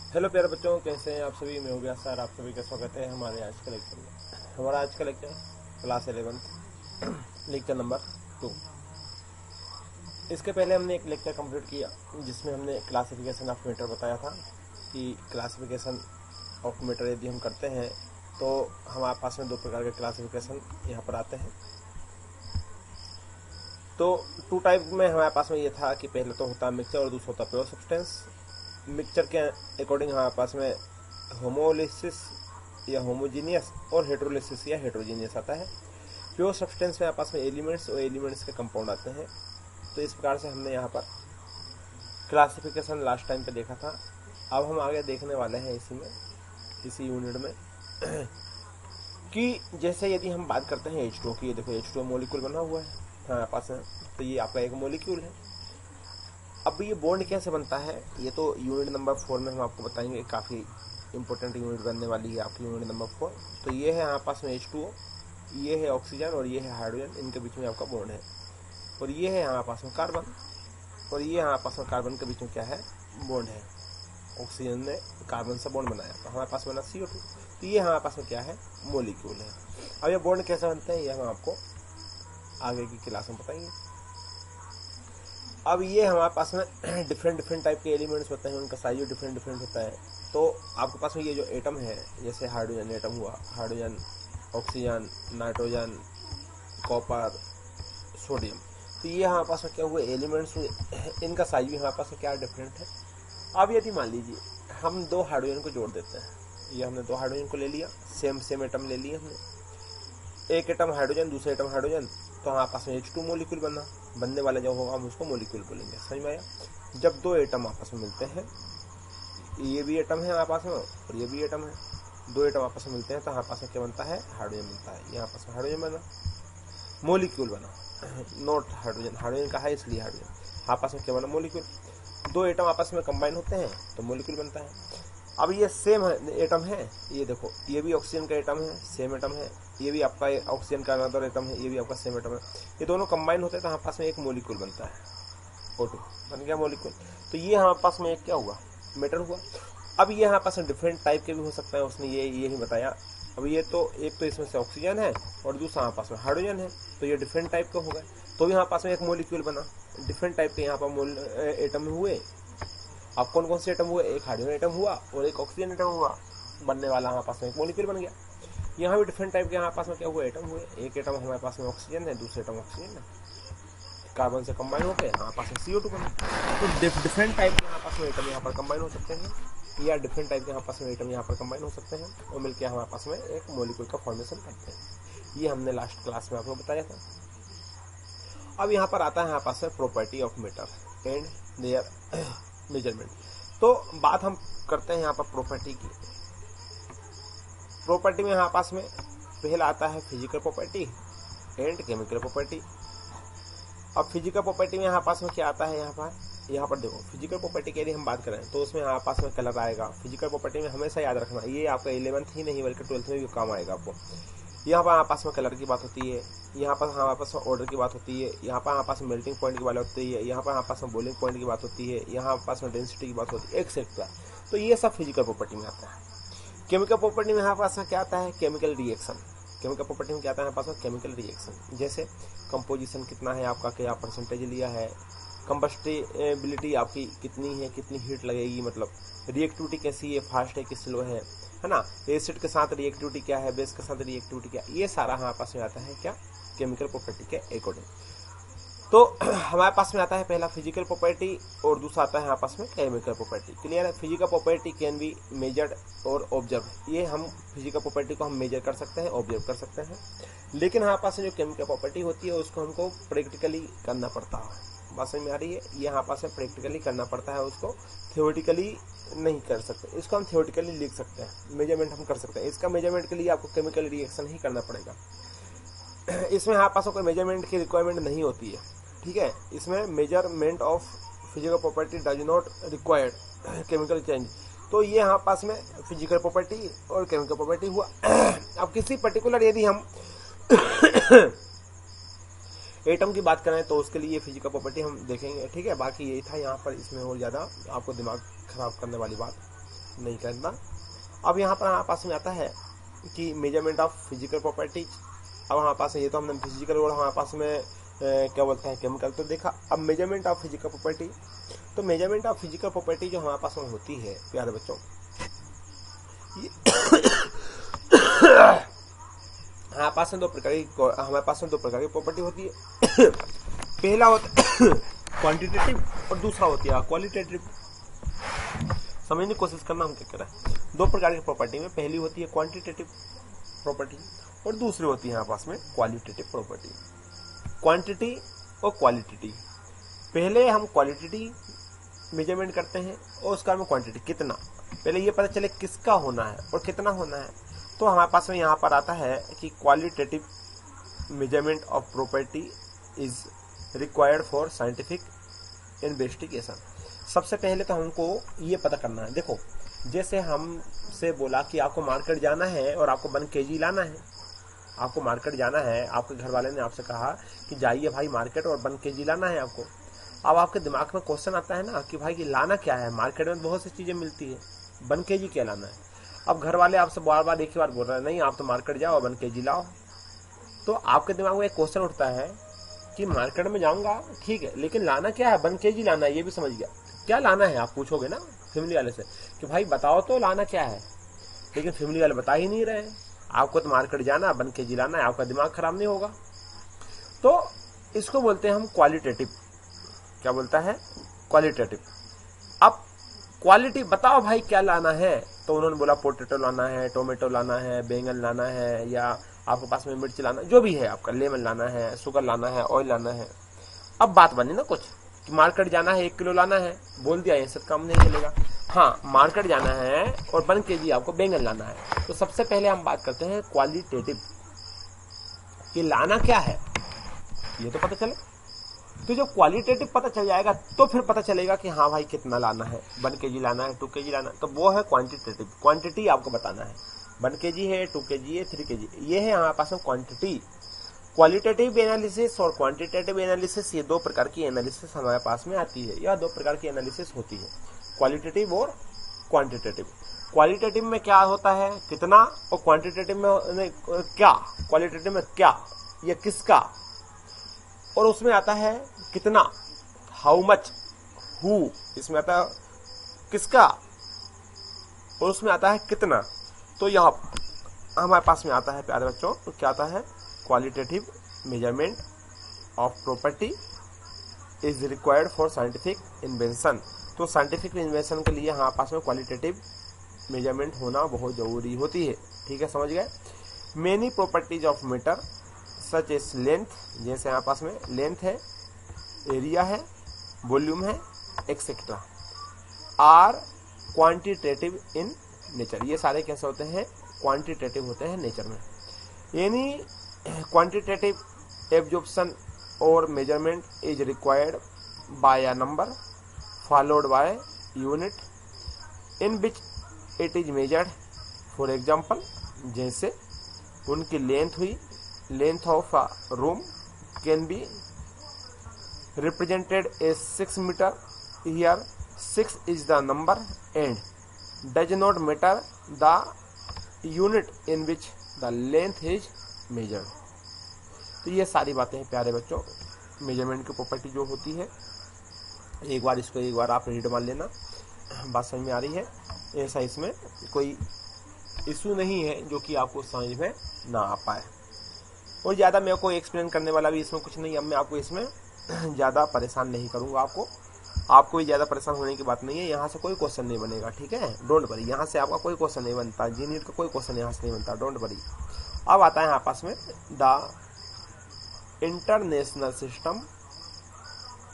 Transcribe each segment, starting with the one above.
Hello प्यारे बच्चों, कैसे हैं आप सभी। मैं हो गया सर, आप सभी का स्वागत है हमारे आज के लेक्चर में। हमारा आज का लेक्चर क्लास 11 लेक्चर नंबर 2। इसके पहले हमने एक लेक्चर कंप्लीट किया जिसमें हमने क्लासिफिकेशन ऑफ मैटर बताया था कि क्लासिफिकेशन ऑफ मैटर यदि हम करते हैं तो हमारे पास में दो प्रकार के क्लासिफिकेशन यहाँ पर आते हैं। तो टू टाइप में हमारे पास में ये था कि पहले तो होता है मिक्सचर और दूसरा होता है प्योर सब्सटेंस। मिक्सचर के अकॉर्डिंग हमारे पास में होमोलिसिस या होमोजीनियस और हेट्रोलिसिस या हेट्रोजीनियस आता है। प्योर सब्सटेंस में हमारे पास में एलिमेंट्स और एलिमेंट्स के कंपाउंड आते हैं। तो इस प्रकार से हमने यहाँ पर क्लासिफिकेशन लास्ट टाइम पे देखा था। अब हम आगे देखने वाले हैं इसी यूनिट में कि जैसे यदि हम बात करते हैं H2O की, ये देखो H2O मॉलिक्यूल बना हुआ है हमारे पास है, तो ये आपका एक मॉलिक्यूल है। अब ये बॉन्ड कैसे बनता है ये तो यूनिट नंबर 4 में हम आपको बताएंगे। काफ़ी इंपॉर्टेंट यूनिट बनने वाली है आपकी यूनिट नंबर 4। तो ये है हमारे पास में H2O, ये है ऑक्सीजन और ये है हाइड्रोजन, इनके बीच में आपका बॉन्ड है। और ये है हमारे पास में कार्बन, और ये हमारे पास में कार्बन के बीच में क्या है, बॉन्ड है। ऑक्सीजन ने कार्बन से बॉन्ड बनाया तो हमारे पास बना CO2। तो ये हमारे पास में क्या है, मॉलिक्यूल है। अब ये बॉन्ड कैसे बनते हैं ये हम आपको आगे की क्लास में बताएंगे। अब ये हमारे पास में डिफरेंट टाइप के एलिमेंट्स होते हैं, उनका साइज डिफरेंट होता है। तो आपके पास में ये जो एटम है, जैसे हाइड्रोजन एटम हुआ, hydrogen, oxygen, nitrogen, copper, sodium, तो ये हमारे पास में क्या हुए, एलिमेंट्स हुए। इनका साइज भी हमारे पास में क्या डिफरेंट है। अब यदि मान लीजिए हम दो हाइड्रोजन को जोड़ देते हैं, ये हमने दो हाइड्रोजन को ले लिया, सेम एटम ले लिया हमने, एक एटम हाइड्रोजन दूसरा एटम हाइड्रोजन, तो हमारे पास में H2 मॉलिक्यूल बनने वाला जो होगा हम उसको मॉलिक्यूल बोलेंगे। समझ में आया। जब दो एटम आपस में मिलते हैं, ये भी एटम है हमारे पास में और ये भी एटम है, दो एटम आपस में मिलते हैं तो हमारे पास में क्या बनता है, हाइड्रोजन बनता है। यहाँ पास में हाइड्रोजन बना, मॉलिक्यूल बना, नॉट हाइड्रोजन, हाइड्रोजन का है इसलिए हाइड्रोजन। हमारे पास में क्या बना, मॉलिक्यूल। दो एटम आपस में कंबाइन होते हैं तो मॉलिक्यूल बनता है। अब ये सेम एटम है, ये देखो ये भी ऑक्सीजन का एटम है, सेम एटम है, ये भी आपका ऑक्सीजन का अनदर एटम है, ये भी आपका सेम एटम है। ये दोनों कंबाइन होते हैं तो हमारे पास में एक मॉलिक्यूल बनता है, O2 बन गया मॉलिक्यूल। तो ये हमारे पास में एक क्या हुआ, मेटर हुआ। अब ये हमारे पास में डिफरेंट टाइप के भी हो सकता है, उसने ये ही बताया। अब ये तो एक तो इसमें से ऑक्सीजन है और दूसरा हमारे पास में हाइड्रोजन है, तो ये डिफरेंट टाइप का हो गए। तो भी हमारे पास में एक मॉलिक्यूल बना। डिफरेंट टाइप के यहाँ पर एटम हुए। अब कौन कौन से एटम हुए, एक हाइड्रोजन एटम हुआ और एक ऑक्सीजन एटम हुआ, बनने वाला हमारे पास में एक मॉलिक्यूल बन गया। यहाँ भी डिफरेंट टाइप के हमारे पास में क्या हुए, एटम हुए। एक एटम हमारे पास में ऑक्सीजन है, दूसरा एटम ऑक्सीजन है, कार्बन से कंबाइन होकर हमारे पास में CO2 बना। तो डिफरेंट टाइप के हमारे पास में एटम यहाँ पर कंबाइन हो सकते हैं, या डिफरेंट टाइप के हमारे पास में एटम यहाँ पर कंबाइन हो सकते हैं और मिलकर हमारे पास में एक मॉलिक्यूल का फॉर्मेशन करते हैं। ये हमने लास्ट क्लास में आपको बताया था। अब यहाँ पर आता है हमारे पास में property of matter and there measurement. तो बात हम करते हैं यहाँ पर प्रॉपर्टी की। प्रॉपर्टी में हमारे पास में पहला आता है physical property and chemical property. अब फिजिकल प्रॉपर्टी में हमारे पास में क्या आता है, यहाँ पर देखो फिजिकल प्रॉपर्टी के लिए हम बात करें तो उसमें हमारे पास में कलर आएगा। फिजिकल प्रॉपर्टी में हमेशा याद रखना, ये आपका 11th ही नहीं बल्कि 12th में भी काम आएगा आपको। यहाँ पर हमारे पास में कलर की बात होती है, यहाँ पर हमारे पास में ऑर्डर की बात होती है, यहाँ पर हमारे पास में मेल्टिंग पॉइंट की बात होती है, यहाँ पर हमारे पास में बॉइलिंग पॉइंट की बात होती है, यहाँ हमारे पास में डेंसिटी की बात होती है, एक्सेट्रा। तो ये सब फिजिकल प्रॉपर्टी में आता है। केमिकल प्रॉपर्टी में हमारे पास में क्या आता है, केमिकल रिएक्शन। केमिकल प्रॉपर्टी में क्या आता है हमारे पास में, केमिकल रिएक्शन। जैसे कंपोजिशन कितना है आपका, क्या परसेंटेज लिया है, कंबस्टिबिलिटी आपकी कितनी है, कितनी हीट लगेगी, मतलब रिएक्टिविटी कैसी है, फास्ट है कि स्लो है ना, एसिड के साथ रिएक्टिविटी क्या है, बेस के साथ रिएक्टिविटी क्या, ये सारा हमारे पास में आता है क्या, केमिकल प्रॉपर्टी के अकॉर्डिंग। तो हमारे पास में आता है पहला फिजिकल प्रॉपर्टी और दूसरा आता है हमारे पास में केमिकल प्रॉपर्टी। क्लियर है। Physical property can be measured और ऑब्जर्व। ये हम फिजिकल प्रॉपर्टी को हम मेजर कर सकते हैं, ऑब्जर्व कर सकते हैं। लेकिन हमारे पास जो केमिकल प्रॉपर्टी होती है उसको हमको प्रैक्टिकली करना पड़ता है। बात समझ में आ रही है। ये हमारे पास में प्रैक्टिकली करना पड़ता है, उसको थियोरेटिकली नहीं कर सकते। इसको हम थियोरेटिकली लिख सकते हैं, मेजरमेंट हम कर सकते हैं। इसका मेजरमेंट के लिए आपको केमिकल रिएक्शन ही करना पड़ेगा। इसमें हमारे पास कोई मेजरमेंट की रिक्वायरमेंट नहीं होती है, ठीक है। इसमें measurement of physical property does not required chemical change. तो ये हमारे पास में फिजिकल प्रॉपर्टी और केमिकल प्रॉपर्टी हुआ। अब किसी पर्टिकुलर यदि हम एटम की बात करें तो उसके लिए फिजिकल प्रॉपर्टी हम देखेंगे, ठीक है। बाकी यही था यहाँ पर, इसमें और ज़्यादा आपको दिमाग खराब करने वाली बात नहीं करना। अब यहाँ पर हमारे पास में आता है कि मेजरमेंट ऑफ फिजिकल प्रॉपर्टीज। अब हमारे पास ये तो हमने फिजिकल और हमारे पास में क्या बोलते हैं केमिकल तो देखा। अब मेजरमेंट ऑफ फिजिकल प्रॉपर्टी, तो मेजरमेंट ऑफ फिजिकल प्रॉपर्टी जो हमारे पास में होती है प्यारे बच्चों, हमारे पास में दो प्रकार की प्रॉपर्टी होती है। पहला होता है क्वांटिटेटिव और दूसरा होती है क्वालिटेटिव। समझने की कोशिश करना हम क्या कर रहे हैं। दो प्रकार की प्रॉपर्टी में पहली होती है क्वांटिटेटिव प्रॉपर्टी और दूसरी होती है हमारे पास में क्वालिटेटिव प्रॉपर्टी। क्वांटिटी और क्वालिटेटिव, पहले हम क्वालिटेटिव मेजरमेंट करते हैं और उसका में क्वांटिटी कितना, पहले ये पता चले किसका होना है और कितना होना है। तो हमारे पास में यहाँ पर आता है कि qualitative measurement of property is required for scientific investigation. सबसे पहले तो हमको ये पता करना है, देखो जैसे हमसे बोला कि आपको मार्केट जाना है और आपको 1 kg लाना है। आपको मार्केट जाना है, आपके घर वाले ने आपसे कहा कि जाइए भाई मार्केट और 1 kg लाना है आपको। अब आपके दिमाग में क्वेश्चन आता है ना कि भाई कि लाना क्या है, मार्केट में बहुत सी चीजें मिलती है, 1 kg क्या लाना है। अब घर वाले आपसे बार बार एक ही बार बोल रहे हैं नहीं आप तो मार्केट जाओ 1 kg लाओ। तो आपके दिमाग में एक क्वेश्चन उठता है कि मार्केट में जाऊंगा ठीक है, लेकिन लाना क्या है, 1 kg लाना है, ये भी समझ गया। क्या लाना है आप पूछोगे ना फैमिली वाले से कि भाई बताओ तो लाना क्या है, लेकिन फैमिली वाले बता ही नहीं रहे। आपको तो मार्केट जाना 1 kg लाना है, आपका दिमाग खराब नहीं होगा। तो इसको बोलते हैं हम क्वालिटेटिव। क्या बोलता है, क्वालिटेटिव। अब क्वालिटी बताओ भाई क्या लाना है, तो उन्होंने बोला पोटैटो लाना है, टोमेटो लाना है, बैंगन लाना है, या आपके पास में मिर्च लाना, जो भी है आपका, लेमन लाना है, शुगर लाना है, ऑयल लाना है। अब बात बनी ना कुछ कि मार्केट जाना है 1 किलो लाना है, बोल दिया ऐसे काम नहीं चलेगा। हाँ मार्केट जाना है और 1 kg आपको बैंगन लाना है। तो सबसे पहले हम बात करते हैं क्वालिटेटिव कि लाना क्या है, ये तो पता चले। तो जब क्वालिटेटिव पता चल जाएगा तो फिर पता चलेगा कि हाँ भाई कितना लाना है, 1 kg लाना है, 2 kg लाना है, तो वो है क्वांटिटेटिव। क्वांटिटी आपको बताना है, 1 kg है, 2 kg है, 3 kg, ये है हमारे पास में क्वांटिटी। क्वालिटेटिव एनालिसिस और क्वांटिटेटिव एनालिसिस, ये 2 प्रकार की एनालिसिस हमारे पास में आती है, या 2 प्रकार की एनालिसिस होती है, क्वालिटेटिव और क्वांटिटेटिव। क्वालिटेटिव में क्या होता है कितना, और क्वांटिटेटिव में क्या, क्वालिटेटिव में क्या या किसका, और उसमें आता है कितना, हाउ मच, हु, इसमें आता है किसका और उसमें आता है कितना। तो यहाँ हमारे पास में आता है प्यारे बच्चों, तो क्या आता है, qualitative measurement of property is required for scientific invention. तो साइंटिफिक इन्वेंशन के लिए हमारे पास में क्वालिटेटिव मेजरमेंट होना बहुत जरूरी होती है। ठीक है, समझ गए। Many properties of matter such as length, जैसे हमारे पास में लेंथ है, एरिया है, वॉल्यूम है, etcetera, are quantitative in nature. ये सारे कैसे होते हैं, क्वांटिटेटिव होते हैं नेचर में। यानी क्वांटिटेटिव एब्जॉर्प्शन और measurement is required by a number followed by unit in which it is measured. For example, जैसे उनकी लेंथ हुई, length of a room can be represented as 6 metre. Here 6 is the number and does not matter the unit in which the length is measured. तो ये सारी बातें हैं प्यारे बच्चों, मेजरमेंट की प्रॉपर्टी जो होती है। एक बार आप रीड मान लेना, बात समझ में आ रही है। ऐसा इसमें कोई इशू नहीं है जो कि आपको समझ में ना आ पाए, और ज़्यादा मेरे को एक्सप्लेन करने वाला भी इसमें कुछ नहीं। अब मैं आपको इसमें ज़्यादा परेशान नहीं करूँगा, आपको भी ज़्यादा परेशान होने की बात नहीं है। यहाँ से कोई क्वेश्चन नहीं बनेगा, ठीक है, डोंट वरी। यहाँ से आपका कोई क्वेश्चन नहीं बनता, जी.नीट का कोई क्वेश्चन यहाँ से नहीं बनता, डोंट वरी। अब आता है यहाँ पास में the international system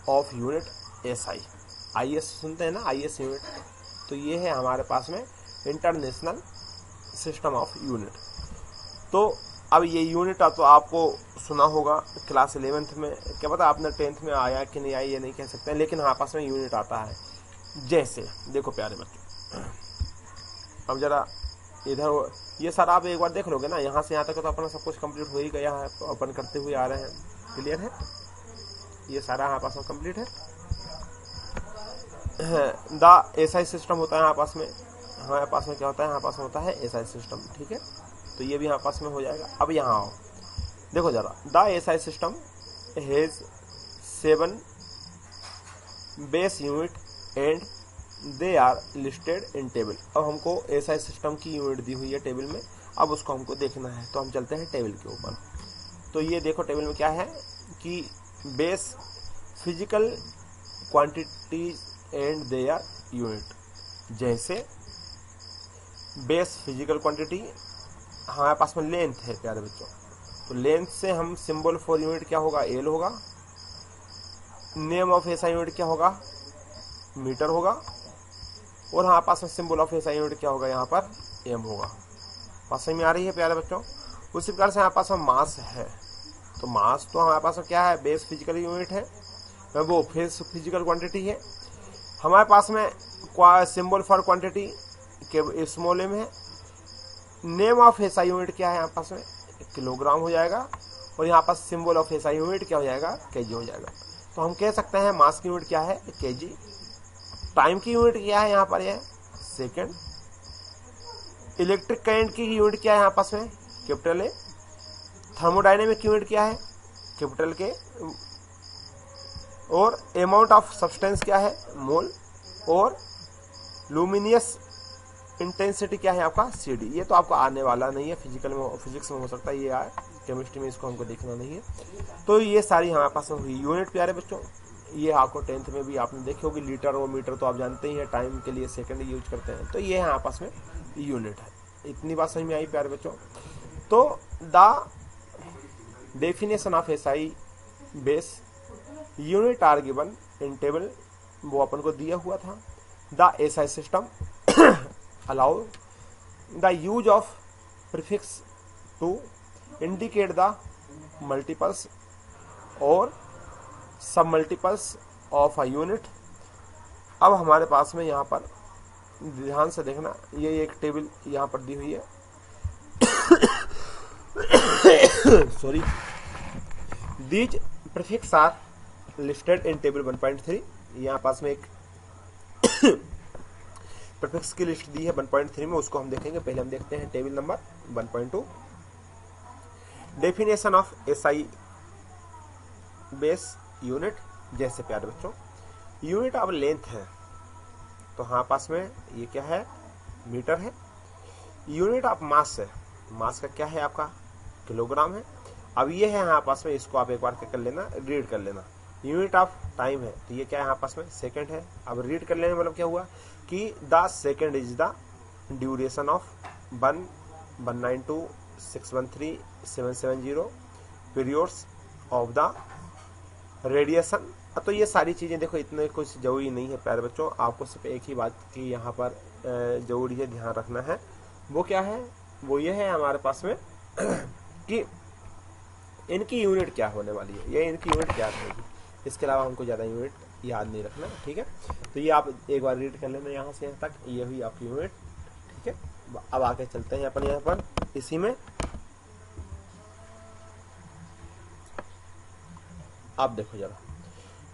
of unit SI। IS सुनते हैं ना, IS यूनिट, तो ये है हमारे पास में इंटरनेशनल सिस्टम ऑफ यूनिट। तो अब ये यूनिट तो आपको सुना होगा क्लास 11th में, क्या पता आपने 10th में आया कि नहीं आया ये नहीं कह सकते, लेकिन हमारे पास में यूनिट आता है। जैसे देखो प्यारे बच्चों, अब जरा इधर ये सारा आप एक बार देख लोगे ना, यहाँ से यहाँ तक तो अपना सब कुछ कंप्लीट हो ही गया है, अपन करते हुए आ रहे हैं, क्लियर है, ये सारा हमारे पास में कंप्लीट है। द SI सिस्टम होता है हमारे पास में, हमारे पास में क्या होता है, हमारे पास में होता है एसआई सिस्टम, ठीक है। तो ये भी हमारे पास में हो जाएगा। अब यहाँ आओ, देखो जरा, the SI system has 7 base unit and they are listed in table. अब हमको एसआई सिस्टम की यूनिट दी हुई है टेबल में, अब उसको हमको देखना है। तो हम चलते हैं टेबल के ऊपर। तो ये देखो टेबल में क्या है कि base physical quantities and they are unit. जैसे बेस फिजिकल क्वांटिटी, हमारे पास में लेंथ है प्यारे बच्चों, तो लेंथ से हम सिंबल फॉर यूनिट क्या होगा, एल होगा। नेम ऑफ एसआई यूनिट क्या होगा, मीटर होगा। और हमारे पास में सिंबल ऑफ एसआई यूनिट क्या होगा, यहाँ पर एम होगा। पास में आ रही है प्यारे बच्चों। उसी प्रकार से हमारे पास में मास है, तो मास तो हमारे पास में क्या है, बेस फिजिकल यूनिट है, वो फिजिकल क्वांटिटी है। हमारे पास में सिंबल फॉर क्वांटिटी के स्मॉल एम है। नेम ऑफ एसआई यूनिट क्या है, यहाँ पास में किलोग्राम हो जाएगा। और यहाँ पास सिंबल ऑफ एसआई यूनिट क्या हो जाएगा, केजी हो जाएगा। तो हम कह सकते हैं मास की यूनिट क्या है, केजी। टाइम की यूनिट क्या है, यहाँ पर यह सेकेंड। इलेक्ट्रिक करंट की यूनिट क्या है, यहाँ पास में कैपिटल ए। थर्मोडायनेमिक यूनिट क्या है, कैपिटल के। और अमाउंट ऑफ सब्सटेंस क्या है, मोल। और लुमिनियस इंटेंसिटी क्या है आपका, सीडी। ये तो आपको आने वाला नहीं है, फिजिकल में फिजिक्स में हो सकता है ये आए, केमिस्ट्री में इसको हमको देखना नहीं है। तो ये सारी हमारे पास में हुई यूनिट प्यारे बच्चों। ये आपको 10th में भी आपने देखी होगी, लीटर और मीटर तो आप जानते ही हैं, टाइम के लिए सेकंड यूज करते हैं। तो ये हमारे पास में यूनिट है। इतनी बात समझ में आई प्यारे बच्चों। तो the definition of SI base unit are given in table, वो अपन को दिया हुआ था। The SI system allow the use of prefix to indicate the multiples और सब मल्टीपल्स ऑफ अ यूनिट। अब हमारे पास में यहाँ पर ध्यान से देखना, ये एक टेबल यहाँ पर दी हुई है sorry. These prefix are listed in table 1.3। यहाँ पास में एक प्रीफिक्स की लिस्ट दी है 1.3 में, उसको हम देखेंगे। पहले हम देखते हैं table number 1.2। Definition of SI base unit. जैसे प्यारे बच्चों, यूनिट ऑफ लेंथ है, तो हमारे पास में ये क्या है, मीटर है। यूनिट ऑफ मास है, मास का क्या है आपका, किलोग्राम है। अब ये है हमारे पास में, इसको आप एक बार क्या कर लेना, रीड कर लेना। यूनिट ऑफ टाइम है, तो ये क्या है हमारे पास में, सेकंड है। अब रीड कर लेने मतलब क्या हुआ कि the second is the duration of 1/192/613/770 periods of the radiation. तो ये सारी चीजें देखो, इतने कुछ जरूरी नहीं है प्यारे बच्चों। आपको सिर्फ एक ही बात की यहाँ पर जरूरी है, ध्यान रखना है। वो क्या है, वो ये है हमारे पास में कि इनकी यूनिट क्या होने वाली है, ये इनकी यूनिट क्या रहेगी। इसके अलावा हमको ज़्यादा यूनिट याद नहीं रखना, ठीक है। तो ये आप एक बार रीड कर लेना यहाँ से यहाँ तक, ये हुई आपकी यूनिट, ठीक है। अब आगे चलते हैं अपन यहाँ पर इसी में। आप देखो जरा,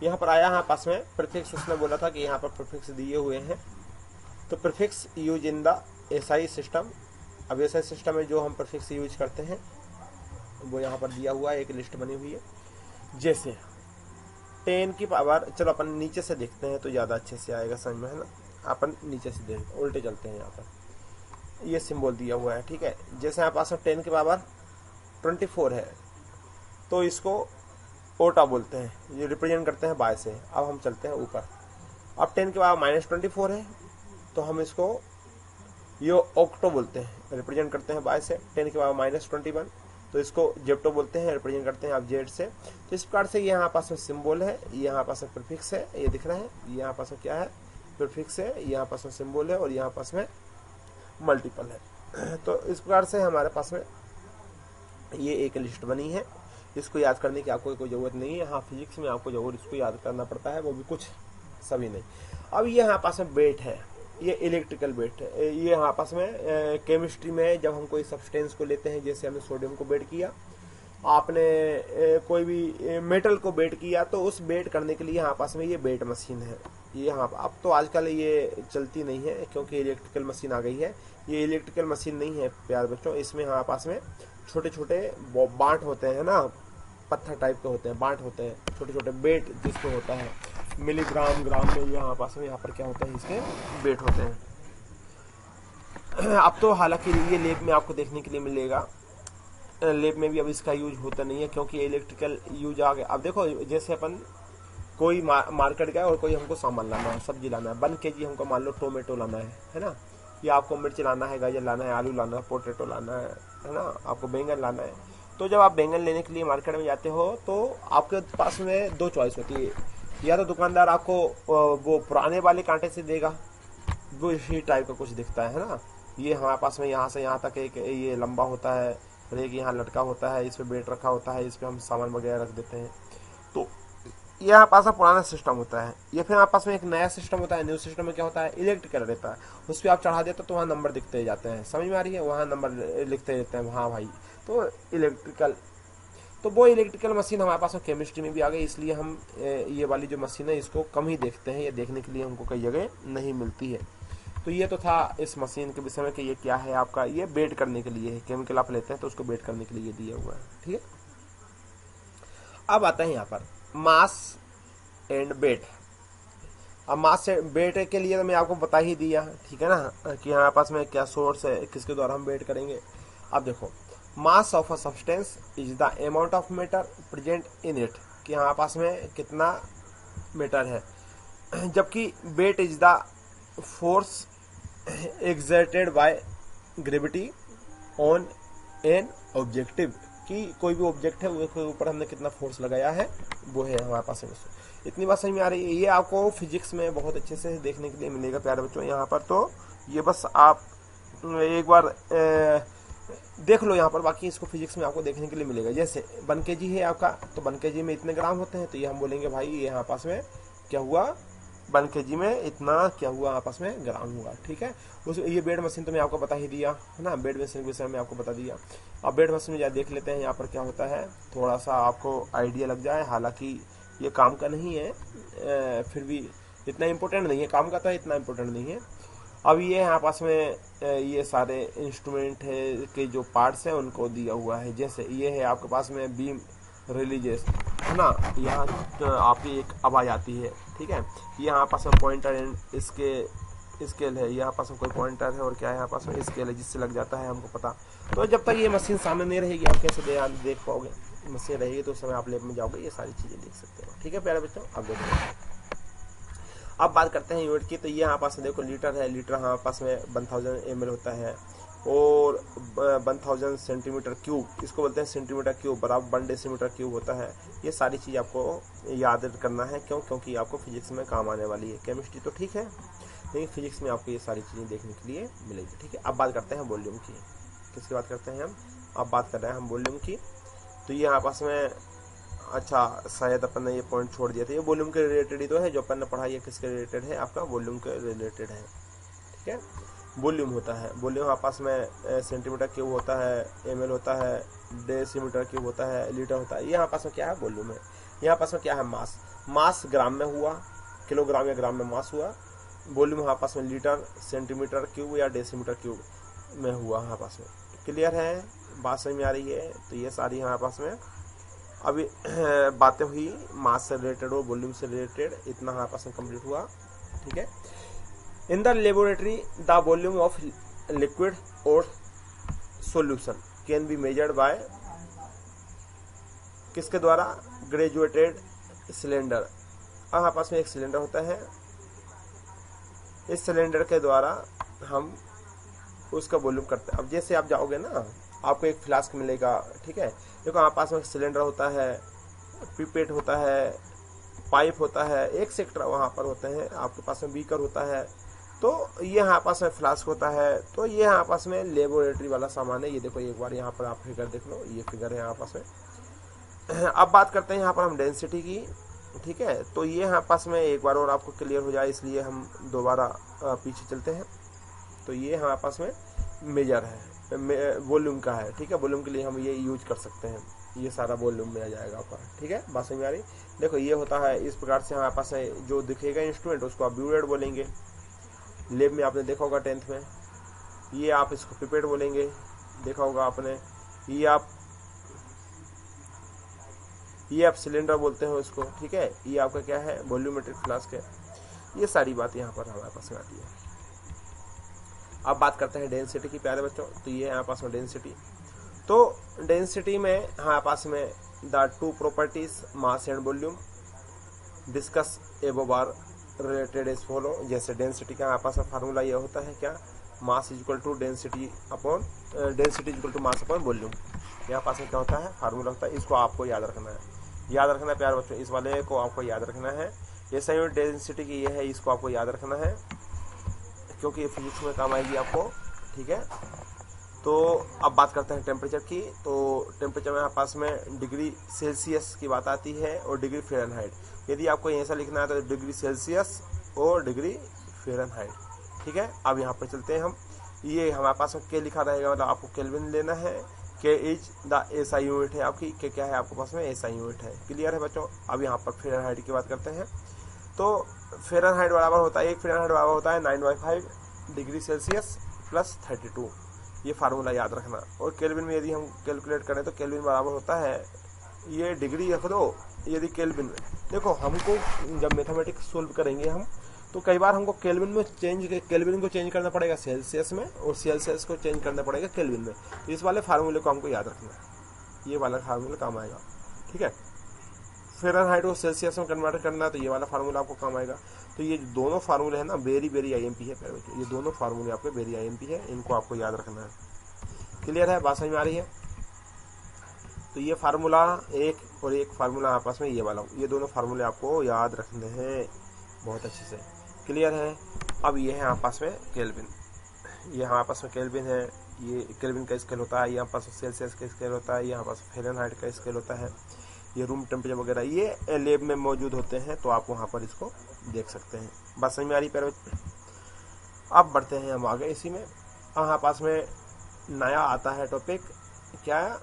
यहाँ पर आया हमारे पास में प्रीफिक्स। उसने बोला था कि यहाँ पर प्रीफिक्स दिए हुए हैं, तो prefix use in the SI system. अब एसआई सिस्टम में जो हम प्रीफिक्स यूज करते हैं वो यहाँ पर दिया हुआ है, एक लिस्ट बनी हुई है। जैसे 10 की पावर, चलो अपन नीचे से देखते हैं तो ज़्यादा अच्छे से आएगा समझ में, है ना। अपन नीचे से देख, उल्टे चलते हैं। यहाँ पर ये सिंबल दिया हुआ है, ठीक है। जैसे यहाँ पास 10 की पावर 24 है, तो इसको ओटा बोलते हैं, ये रिप्रेजेंट करते हैं बाय से। अब हम चलते हैं ऊपर। अब 10 के पावर -24 है, तो हम इसको ये ऑक्टो बोलते हैं, रिप्रेजेंट करते हैं बाय से। 10 के पावर -21, तो इसको जेप्टो बोलते हैं, रिप्रेजेंट करते हैं आप जेड से। तो इस प्रकार से ये यहाँ पास में सिंबल है, यहाँ पास में प्रीफिक्स है, ये दिख रहा है। यहाँ पास में क्या है, प्रीफिक्स है, यहाँ पास में सिंबल है, और यहाँ पास में मल्टीपल है। तो इस प्रकार से हमारे पास में ये एक लिस्ट बनी है। इसको याद करने की आपको कोई ज़रूरत नहीं है। हाँ, फिजिक्स में आपको जरूर इसको याद करना पड़ता है, वो भी कुछ, सभी नहीं। अब ये यहाँ पास में वेट है, ये इलेक्ट्रिकल वेट है। ये यहाँ पास में केमिस्ट्री में जब हम कोई सब्सटेंस को लेते हैं, जैसे हमने सोडियम को वेट किया, आपने कोई भी मेटल को वेट किया, तो उस वेट करने के लिए यहाँ पास में ये वेट मशीन है। ये हाँ, अब तो आजकल ये चलती नहीं है क्योंकि इलेक्ट्रिकल मशीन आ गई है। ये इलेक्ट्रिकल मशीन नहीं है प्यार बच्चों, इसमें हमारे पास में छोटे छोटे बांट होते हैं ना, पत्थर टाइप के होते हैं, बांट होते हैं, छोटे छोटे बेट जिसमें होता है मिलीग्राम ग्राम में, यहाँ पास में यहाँ पर क्या होता है, इसके बेट होते हैं। अब तो हालांकि ये लेब में आपको देखने के लिए मिलेगा, लेब में भी अब इसका यूज होता नहीं है क्योंकि इलेक्ट्रिकल यूज आ गया। अब देखो जैसे अपन कोई मार्केट गया और कोई हमको सामान लाना है, सब्जी लाना है, 1 kg हमको मान लो टोमेटो लाना है ना, या आपको मिर्च लाना है, गाजर लाना है, आलू लाना है, पोटैटो लाना है ना, आपको बैंगन लाना है। तो जब आप बैंगन लेने के लिए मार्केट में जाते हो तो आपके पास में 2 चॉइस होती है, या तो दुकानदार आपको वो पुराने वाले कांटे से देगा, वो इसी टाइप का कुछ दिखता है ना, ये हमारे पास में यहाँ से यहाँ तक एक ये लंबा होता है और एक यहाँ लटका होता है, इस पर बेट रखा होता है, इस पर हम सामान वगैरह रख देते हैं। तो ये हमारे पास पुराना सिस्टम होता है। ये फिर हमारे पास में एक नया सिस्टम होता है। न्यू सिस्टम में क्या होता है, इलेक्ट्रिकल रहता है, उस पर आप चढ़ा देते हो तो वहाँ नंबर दिखते जाते हैं, समझ में आ रही है, वहाँ नंबर लिखते रहते हैं, हाँ भाई। तो इलेक्ट्रिकल, तो वो इलेक्ट्रिकल मशीन हमारे पास में केमिस्ट्री में भी आ गई, इसलिए हम ये वाली जो मशीन है इसको कम ही देखते हैं, ये देखने के लिए हमको कई जगह नहीं मिलती है। तो ये तो था इस मशीन के विषय में कि ये क्या है आपका, ये बेट करने के लिए है, केमिकल आप लेते हैं तो उसको बेट करने के लिए दिया हुआ है, ठीक है। अब आता है यहाँ पर मास एंड बेट। अब मास से बेट के लिए तो मैं आपको बता ही दिया, ठीक है ना, कि हमारे पास में क्या सोर्स है, किसके द्वारा हम बेट करेंगे। अब देखो, mass of a substance is the amount of matter present in it, कि हमारे पास में कितना मैटर है, जबकि weight is the force exerted by gravity on an objective, कि कोई भी ऑब्जेक्ट है उसके ऊपर हमने कितना फोर्स लगाया है, वो है हमारे पास में। इतनी बात समझ में आ रही है। ये आपको फिजिक्स में बहुत अच्छे से देखने के लिए मिलेगा प्यारे बच्चों यहाँ पर, तो ये बस आप एक बार देख लो यहाँ पर, बाकी इसको फिजिक्स में आपको देखने के लिए मिलेगा। जैसे 1 kg है आपका, तो 1 kg में इतने ग्राम होते हैं, तो ये हम बोलेंगे भाई ये यहाँ पास में क्या हुआ, 1 kg में इतना क्या हुआ आपस में ग्राम हुआ, ठीक है। उस ये बेड मशीन तो मैं आपको बता ही दिया है ना, बेड मशीन के विषय में आपको बता दिया। अब बेड मशीन में जा देख लेते हैं यहाँ पर क्या होता है, थोड़ा सा आपको आइडिया लग जाए। हालांकि ये काम का नहीं है, फिर भी इतना इम्पोर्टेंट नहीं है, काम का तो इतना इम्पोर्टेंट नहीं है। अब ये यहाँ पास में ये सारे इंस्ट्रूमेंट है के जो पार्ट्स हैं उनको दिया हुआ है। जैसे ये है आपके पास में बीम रिलीजेस है ना, यहाँ आपकी एक आवाज आती है, ठीक है। यहाँ पास में पॉइंटर एंड स्केल है, यहाँ पास में कोई पॉइंटर है और क्या है यहाँ पास में स्केल है जिससे लग जाता है हमको पता। तो जब तक ये मशीन सामने नहीं रहेगी आप कैसे देख पाओगे, मशीन रहेगी तो उस समय आप लैब में जाओगे ये सारी चीज़ें देख सकते हो, ठीक है प्यारे बच्चों। अब देखो, अब बात करते हैं यूनिट की। तो ये हमारे पास देखो लीटर है, लीटर हमारे पास में 1000 ml होता है, और 1000 सेंटीमीटर क्यूब, इसको बोलते हैं सेंटीमीटर क्यूब, बराबर 1 डेसीमीटर क्यूब होता है। ये सारी चीज़ आपको याद करना है, क्यों, क्योंकि आपको फिजिक्स में काम आने वाली है। केमिस्ट्री तो ठीक है, लेकिन फिजिक्स में आपको ये सारी चीज़ें देखने के लिए मिलेगी, ठीक है। अब बात करते हैं वॉल्यूम की। किसकी बात करते हैं हम, अब बात कर रहे हैं हम वॉल्यूम की। तो ये हमारे पास में, अच्छा शायद अपन ने ये पॉइंट छोड़ दिया था, ये वॉल्यूम के रिलेटेड ही तो है जो अपन ने पढ़ा, ये किसके रिलेटेड है, आपका वॉल्यूम के रिलेटेड है, ठीक है। वॉल्यूम होता है, वॉल्यूम आपस में सेंटीमीटर क्यूब होता है, ml होता है, डेसीमीटर क्यूब होता है, लीटर होता है। ये यहाँ पास में क्या है, वॉल्यूम है। यहाँ पास में क्या है, मास, मास ग्राम में हुआ, किलोग्राम या ग्राम में मास हुआ। वॉल्यूम यहाँ पास में लीटर, सेंटीमीटर क्यूब या डेसीमीटर क्यूब में हुआ यहाँ पास में। क्लियर है, बात समझ में आ रही है। तो ये सारी यहाँ पास में अभी बातें हुई मास से रिलेटेड और वॉल्यूम से रिलेटेड, इतना हमारे पास में कंप्लीट हुआ, ठीक है। In the laboratory the volume of liquid और solution can be measured by, किसके द्वारा, ग्रेजुएटेड सिलेंडर। हमारे पास में एक सिलेंडर होता है, इस सिलेंडर के द्वारा हम उसका वॉल्यूम करते हैं। अब जैसे आप जाओगे ना, आपको एक फ्लास्क मिलेगा, ठीक है। देखो हमारे पास में सिलेंडर होता है, पिपेट होता है, पाइप होता है, एक सेक्टर वहाँ पर होते हैं, आपके पास में बीकर होता है, तो ये यहाँ पास में फ्लास्क होता है। तो ये यहाँ पास में लेबोरेटरी वाला सामान है। ये देखो एक बार यहाँ पर आप फिगर देख लो, ये फिगर है यहाँ पास में। अब बात करते हैं यहाँ पर हम डेंसिटी की, ठीक है। तो ये यहाँ पास में एक बार और आपको क्लियर हो जाए इसलिए हम दोबारा पीछे चलते हैं। तो ये हमारे पास में मेजर है, वॉल्यूम का है, ठीक है। वॉल्यूम के लिए हम ये यूज कर सकते हैं। ये सारा वॉल्यूम में आ जाएगा आपका। ठीक है, बात समझ में आ रही। देखो ये होता है इस प्रकार से हमारे पास है जो दिखेगा इंस्ट्रूमेंट उसको आप ब्यूरेट बोलेंगे। लेब में आपने देखा होगा 10th में, ये आप इसको पिपेट बोलेंगे, देखा होगा आपने। ये आप सिलेंडर बोलते हो इसको। ठीक है, ये आपका क्या है, वॉल्यूमेट्रिक फ्लास्क है। ये सारी बात यहाँ पर हमारे पास में आती है। अब बात करते हैं डेंसिटी की प्यारे बच्चों। तो ये हमारे पास में डेंसिटी। तो डेंसिटी में हमारे पास में the two properties mass and volume discuss above are related is follow. जैसे डेंसिटी का हमारे पास फार्मूला ये होता है क्या, mass is equal to density is equal to mass upon volume. यहाँ पास में क्या होता है, फार्मूला होता है। इसको आपको याद रखना है, प्यारे बच्चों। इस वाले को आपको याद रखना है। ये सही डेंसिटी की ये है, इसको आपको याद रखना है क्योंकि ये फिजिक्स में काम आएगी आपको। ठीक है, तो अब बात करते हैं टेम्परेचर की। तो टेम्परेचर में हमारे पास में डिग्री सेल्सियस की बात आती है और डिग्री फ़ारेनहाइट। यदि आपको ऐसा लिखना है तो डिग्री सेल्सियस और डिग्री फ़ारेनहाइट। ठीक है, अब यहाँ पर चलते हैं हम। ये हमारे पास में के लिखा रहेगा, मतलब आपको केल्विन लेना है। के इज द एसआई यूनिट है आपकी, के क्या है आपके पास में, एसआई यूनिट है। क्लियर है बच्चों। अब यहाँ पर फ़ारेनहाइट की बात करते हैं। तो फ़ारेनहाइट बराबर होता है, एक फ़ारेनहाइट बराबर होता है 9/5 डिग्री सेल्सियस प्लस 32। ये फार्मूला याद रखना। और केल्विन में यदि हम कैलकुलेट करें तो केल्विन बराबर होता है, ये डिग्री रख दो, यदि केल्विन में देखो हमको जब मैथमेटिक्स सोल्व करेंगे हम तो कई बार हमको केल्विन को चेंज करना पड़ेगा सेल्सियस में, और सेल्सियस को चेंज करना पड़ेगा केल्विन में। तो इस वाले फार्मूले को हमको याद रखना है, ये वाला फार्मूला काम आएगा। ठीक है, फ़ारेनहाइट को सेल्सियस में कन्वर्ट करना है तो ये वाला फार्मूला आपको काम आएगा। तो ये दोनों फार्मूले हैं ना, वेरी आईएमपी है प्यारे बच्चों। ये दोनों फार्मूले आपके वेरी आईएमपी है, इनको आपको याद रखना है। क्लियर है, बात समझ में आ रही है। तो ये फार्मूला एक और एक फार्मूला आपस में ये वाला, ये दोनों फार्मूले आपको याद रखने हैं बहुत अच्छे से। क्लियर है। अब ये है आपस में केल्विन, ये हमारे पास में केल्विन है, ये केल्विन का स्केल होता है, यहाँ पास सेल्सियस का स्केल होता है, यहाँ पास फ़ारेनहाइट का स्केल होता है, ये रूम टेम्परेचर वगैरह ये लैब में मौजूद होते हैं। तो आप वहाँ पर इसको देख सकते हैं। बात समझ में आ रही प्यारे बच्चे। अब बढ़ते हैं हम आगे इसी में। यहाँ पास में नया आता है टॉपिक क्या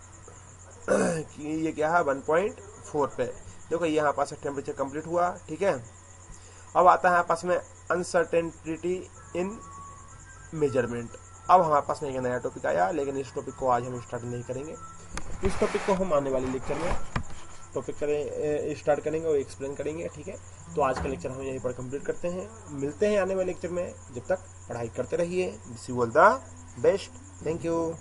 कि ये क्या है 1.4 पे। देखो ये यहाँ पास टेम्परेचर कंप्लीट हुआ। ठीक है, अब आता है पास में अनसर्टेनिटी इन मेजरमेंट। अब हमारे पास में एक नया टॉपिक आया, लेकिन इस टॉपिक को आज हम स्टार्ट नहीं करेंगे। इस टॉपिक को हम आने वाले लेक्चर में स्टार्ट करेंगे और एक्सप्लेन करेंगे। ठीक है, तो आज का लेक्चर हम यहीं पर कंप्लीट करते हैं। मिलते हैं आने वाले लेक्चर में, जब तक पढ़ाई करते रहिए। Wish you all the best. Thank you.